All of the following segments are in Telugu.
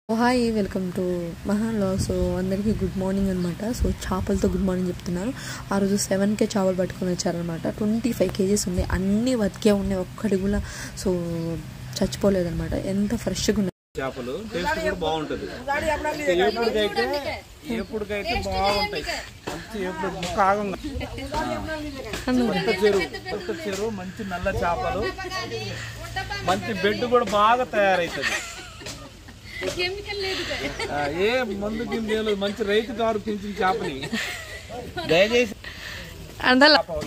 Hi welcome to Mahalo. So అందరికీ గుడ్ మార్నింగ్ అనమాట. సో చేపలతో గుడ్ మార్నింగ్ చెప్తున్నారు. ఆ రోజు 7కే చేపలు పట్టుకొని వచ్చారనమాట. 25 kgs ఉన్నాయి. అన్నీ బతికే ఉన్నాయి, ఒక్కటి కూడా సో చచ్చిపోలేదన్నమాట. ఎంత ఫ్రెష్గా ఉన్నాయి చేపలు. టేస్ట్ కూడా బాగుంటుంది. ఎప్పుడుకైతే బాగుంటాయి. ఎప్పుడు ముక్క ఆగంగా కొత్త చెరువు మంచి నల్ల చేపలు, మంచి బెడ్ కూడా బాగా తయారవుతుంది. ఏ మందు కింద మంచి రైతు గారు పెంచిన చేపని దయచేసి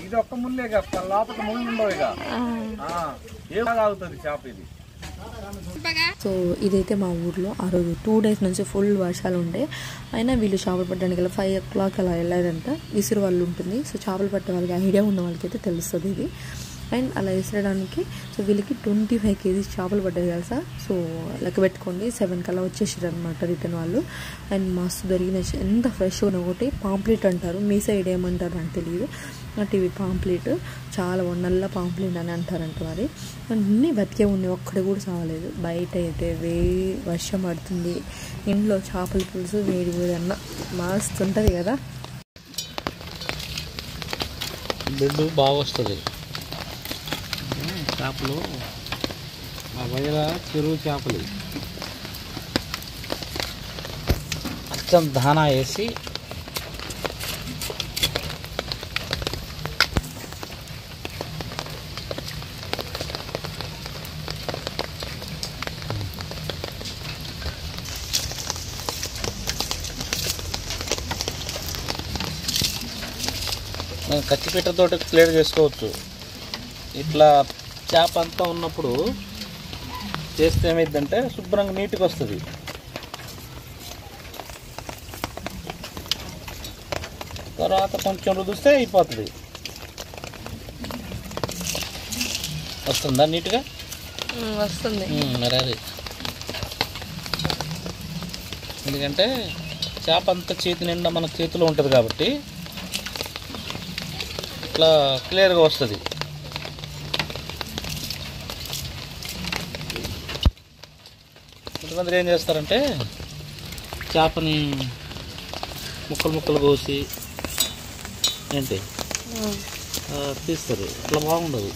ఇది ఒక్క ముళ్ళే లోపల ముళ్ళు ఉండవు. ఇక ఏ ఆగుతుంది చేప ఇది. సో ఇదైతే మా ఊర్లో ఆ రోజు 2 days నుంచి ఫుల్ వర్షాలు ఉండే. అయినా వీళ్ళు చేపలు పట్టడానికి 5 o'clock అలా వెళ్ళారంట. విసిరి వాళ్ళు ఉంటుంది. సో చేపలు పట్టే వాళ్ళకి ఐడియా ఉన్న వాళ్ళకైతే తెలుస్తుంది ఇది. అండ్ అలా విసరడానికి సో వీళ్ళకి 25 kgs చేపలు పడ్డాయి తెలుసా. సో లెక్క పెట్టుకోండి, 7 కల్లా వచ్చేసారు అనమాట రిటర్న్ వాళ్ళు. అండ్ మస్తు దొరికిన ఎంత ఫ్రెష్గా ఉన్న ఒకటి పాంప్లెట్ అంటారు, మీ సైడ్ ఏమంటారు నాకు తెలియదు. అంటే ఇవి పాంప్లెట్, చాలా నల్ల పాంప్లెట్ అని అంటారంట మరి. అన్నీ బతికే ఉన్నాయి, ఒక్కడి కూడా సాగలేదు. బయట అయితే వర్షం పడుతుంది, ఇంట్లో చేపల పులుసు వేడి వేడి అన్న మస్తు ఉంటుంది కదా. బెడ్ బాగా వస్తుంది. చేపలు మా బయట చెరువు చేపలు అచ్చం దానా వేసి మనం కత్తిపీటతో క్లియర్ చేసుకోవచ్చు. ఇట్లా చేప అంతా ఉన్నప్పుడు చేస్తే ఏమైందంటే శుభ్రంగా నీట్గా వస్తుంది. తర్వాత కొంచెం రుదిస్తే అయిపోతుంది. వస్తుందా నీట్గా? వస్తుంది మరి అది ఎందుకంటే చేప అంతా చేతి నిండా మన చేతిలో ఉంటుంది కాబట్టి ఇట్లా క్లియర్గా వస్తుంది. కొంతమంది ఏం చేస్తారంటే చేపని ముక్కలు కోసి ఏంటి తీస్తారు. ఇట్లా బాగుండదు.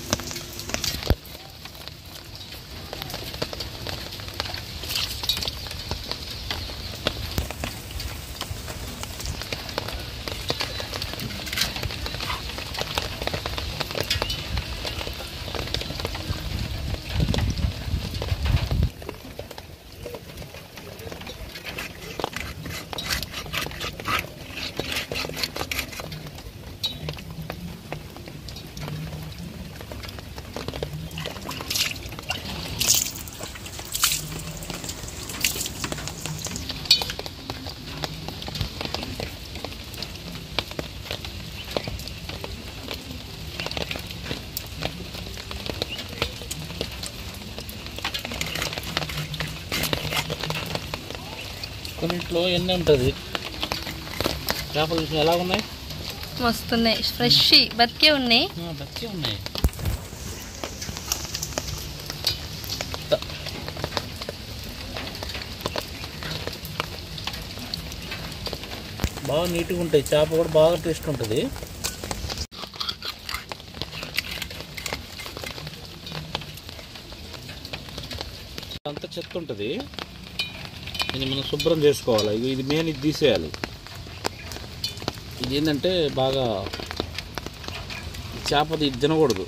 కొన్నింట్లో ఎన్ని ఉంటుంది. చేపలు ఎలా ఉన్నాయి? మస్తున్నాయి, ఫ్రెష్ బతికే ఉన్నాయి. బతికే ఉన్నాయి. బాగా నీట్గా ఉంటాయి. చేప కూడా బాగా టేస్ట్ ఉంటుంది. అంత చెత్త ఉంటుంది. ఇది మనం శుభ్రం చేసుకోవాలి. ఇది మెయిన్, ఇది తీసేయాలి. ఇది ఏంటంటే బాగా చేపది ఇది తినకూడదు,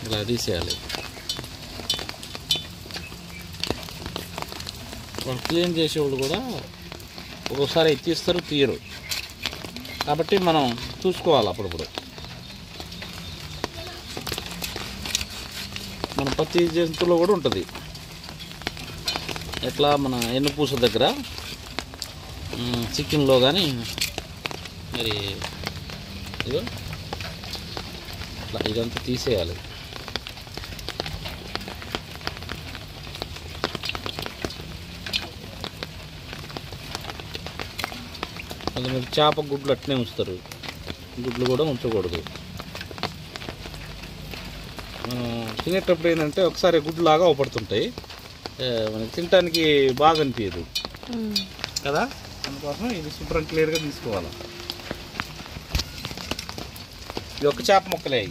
ఇలా తీసేయాలి. వాళ్ళు క్లీన్ చేసేవాళ్ళు కూడా ఒక్కోసారి తీస్తారు, తీయరు. కాబట్టి మనం చూసుకోవాలి అప్పుడప్పుడు. మన ప్రతి జంతువులో కూడా ఉంటుంది. ఎట్లా మన ఎన్నుపూస దగ్గర చికెన్లో కానీ మరి ఇదో అట్లా ఇదంతా తీసేయాలి. కొంతమంది చేప గుడ్లు అట్నే ఉంచుతారు. గుడ్లు కూడా ఉంచకూడదు. మనం తినేటప్పుడు ఏంటంటే ఒకసారి గుడ్లు లాగా అవపడుతుంటాయి. మనకి తినడానికి బాగా అనిపించదు కదా, అందుకోసం ఇది శుభ్రం క్లియర్గా తీసుకోవాలి. ఇది ఒక చేప ముక్కలే.